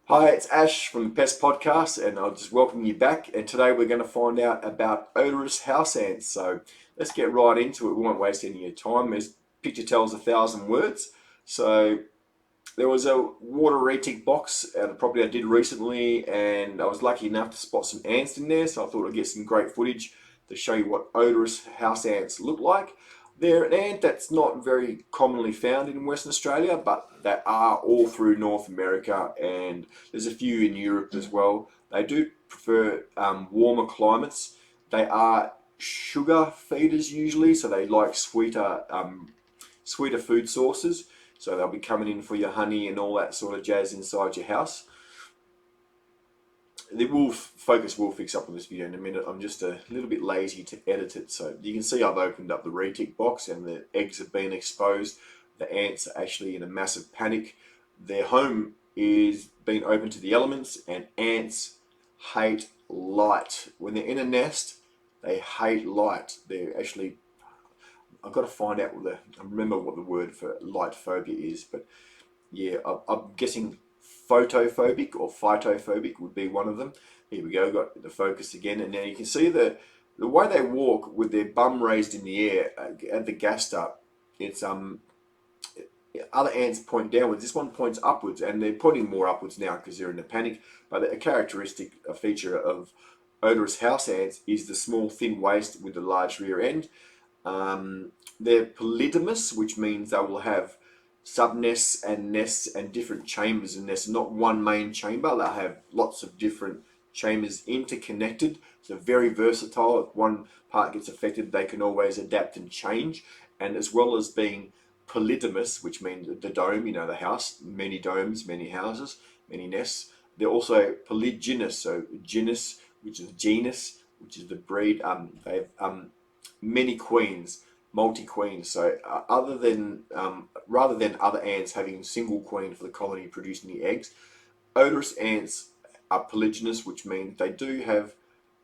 Hi, it's Ash from the Pest Podcast, and I'll just welcome you back. And today we're going to find out about odorous house ants. So let's get right into it. We won't waste any of your time. This picture tells 1,000 words. So there was a water retic box at a property I did recently, and I was lucky enough to spot some ants in there. So I thought I'd get some great footage to show you what odorous house ants look like. They're an ant that's not very commonly found in Western Australia, but they are all through North America, and there's a few in Europe as well. They do prefer warmer climates. They are sugar feeders usually, so they like sweeter food sources. So they'll be coming in for your honey and all that sort of jazz inside your house. The focus will fix up on this video in a minute. I'm just a little bit lazy to edit it. So you can see I've opened up the retic box and the eggs have been exposed. The ants are actually in a massive panic. Their home is being open to the elements, and ants hate light. When they're in a nest, they hate light. They're actually, I've got to find out I remember what the word for light phobia is, but yeah, I'm guessing photophobic or phytophobic would be one of them. Here we go, got the focus again, and now you can see the way they walk with their bum raised in the air at the gas start. It's other ants point downwards. This one points upwards, and they're pointing more upwards now because they're in a panic. But a feature of odorous house ants is the small thin waist with the large rear end. They're polygynous, which means they will have subnests and nests and different chambers in nests, not one main chamber. They'll have lots of different chambers interconnected, so very versatile. If one part gets affected, they can always adapt and change. And as well as being polygynous, which means the dome, the house, many domes, many houses, many nests, they're also polygynous, so genus, which is the breed. They have many queens, multi-queens. So rather than other ants having single queen for the colony producing the eggs, odorous ants are polygynous, which means they do have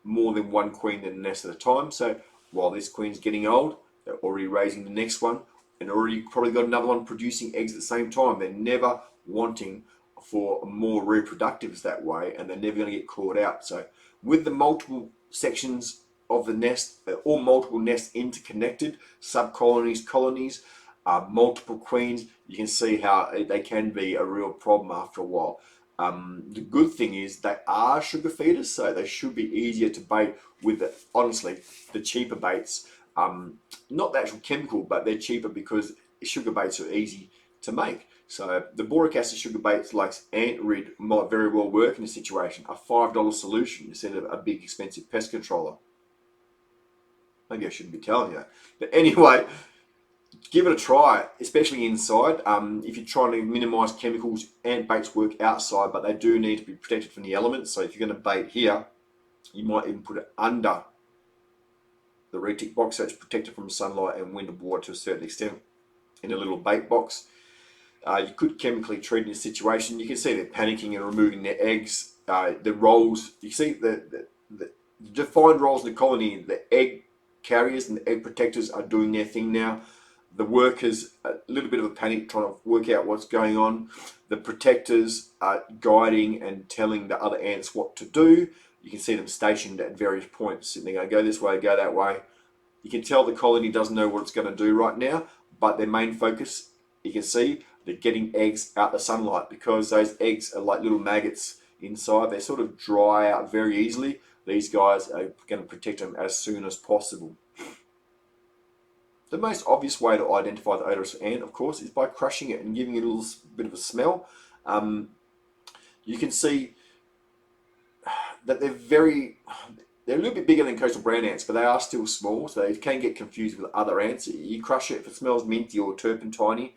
more than one queen in a nest at a time. So while this queen's getting old, they're already raising the next one, and already probably got another one producing eggs at the same time. They're never wanting for more reproductives that way, and they're never going to get caught out. So with the multiple sections of the nest, all multiple nests interconnected, subcolonies, colonies, multiple queens, you can see how they can be a real problem after a while. The good thing is they are sugar feeders, so they should be easier to bait with, honestly, the cheaper baits. Not the actual chemical, but they're cheaper because sugar baits are easy to make. So the boric acid sugar baits like ant rid might very well work in a situation. A $5 solution instead of a big expensive pest controller. Maybe I shouldn't be telling you that. But anyway, give it a try, especially inside. If you're trying to minimize chemicals, ant baits work outside, but they do need to be protected from the elements. So if you're going to bait here, you might even put it under the retic box so it's protected from sunlight and wind and water to a certain extent in a little bait box. You could chemically treat in this situation. You can see they're panicking and removing their eggs. The roles, you see the defined roles in the colony, the egg carriers and the egg protectors are doing their thing now. The workers, a little bit of a panic trying to work out what's going on. The protectors are guiding and telling the other ants what to do. You can see them stationed at various points. They're going to go this way, go that way. You can tell the colony doesn't know what it's going to do right now, but their main focus, you can see, they're getting eggs out the sunlight because those eggs are like little maggots inside. They sort of dry out very easily. These guys are going to protect them as soon as possible. The most obvious way to identify the odorous ant, of course, is by crushing it and giving it a little bit of a smell. You can see that they're a little bit bigger than coastal brown ants, but they are still small, so they can get confused with other ants. You crush it, if it smells minty or turpentine,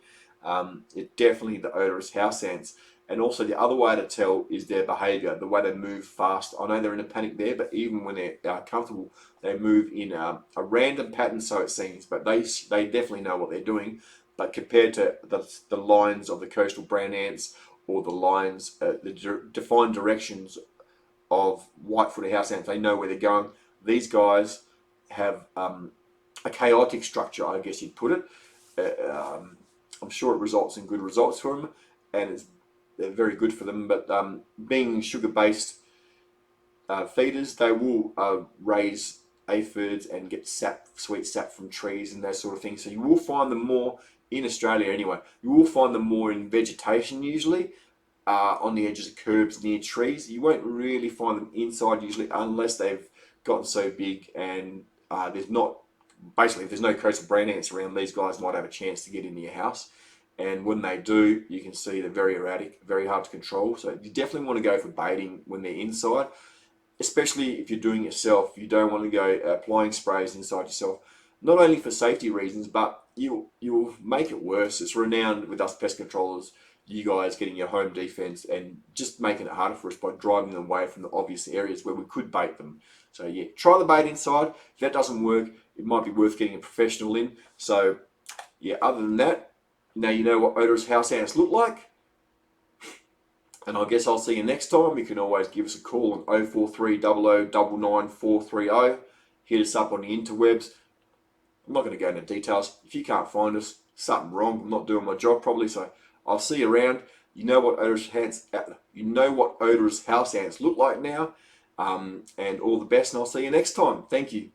it's definitely the odorous house ants. And also the other way to tell is their behaviour, the way they move fast. I know they're in a panic there, but even when they're comfortable, they move in a random pattern, so it seems. But they definitely know what they're doing. But compared to the lines of the coastal brown ants or the lines, the defined directions of white-footed house ants, they know where they're going. These guys have a chaotic structure, I guess you'd put it. I'm sure it results in good results for them, and it's they're very good for them. But being sugar-based feeders, they will raise aphids and get sap, sweet sap from trees and that sort of thing. So you will find them more in Australia anyway. You will find them more in vegetation usually, on the edges of curbs near trees. You won't really find them inside usually unless they've gotten so big and there's not, basically if there's no coastal brown ants around, these guys might have a chance to get into your house. And when they do, you can see they're very erratic, very hard to control. So you definitely want to go for baiting when they're inside, especially if you're doing it yourself. You don't want to go applying sprays inside yourself, not only for safety reasons, but you'll make it worse. It's renowned with us pest controllers, you guys getting your home defense and just making it harder for us by driving them away from the obvious areas where we could bait them. So yeah, try the bait inside. If that doesn't work, it might be worth getting a professional in. So yeah, other than that, now you know what odorous house ants look like. And I guess I'll see you next time. You can always give us a call on 043 00 99 430. Hit us up on the interwebs. I'm not going to go into details. If you can't find us, something wrong. I'm not doing my job properly. So I'll see you around. You know what odorous house ants look like now. And all the best. And I'll see you next time. Thank you.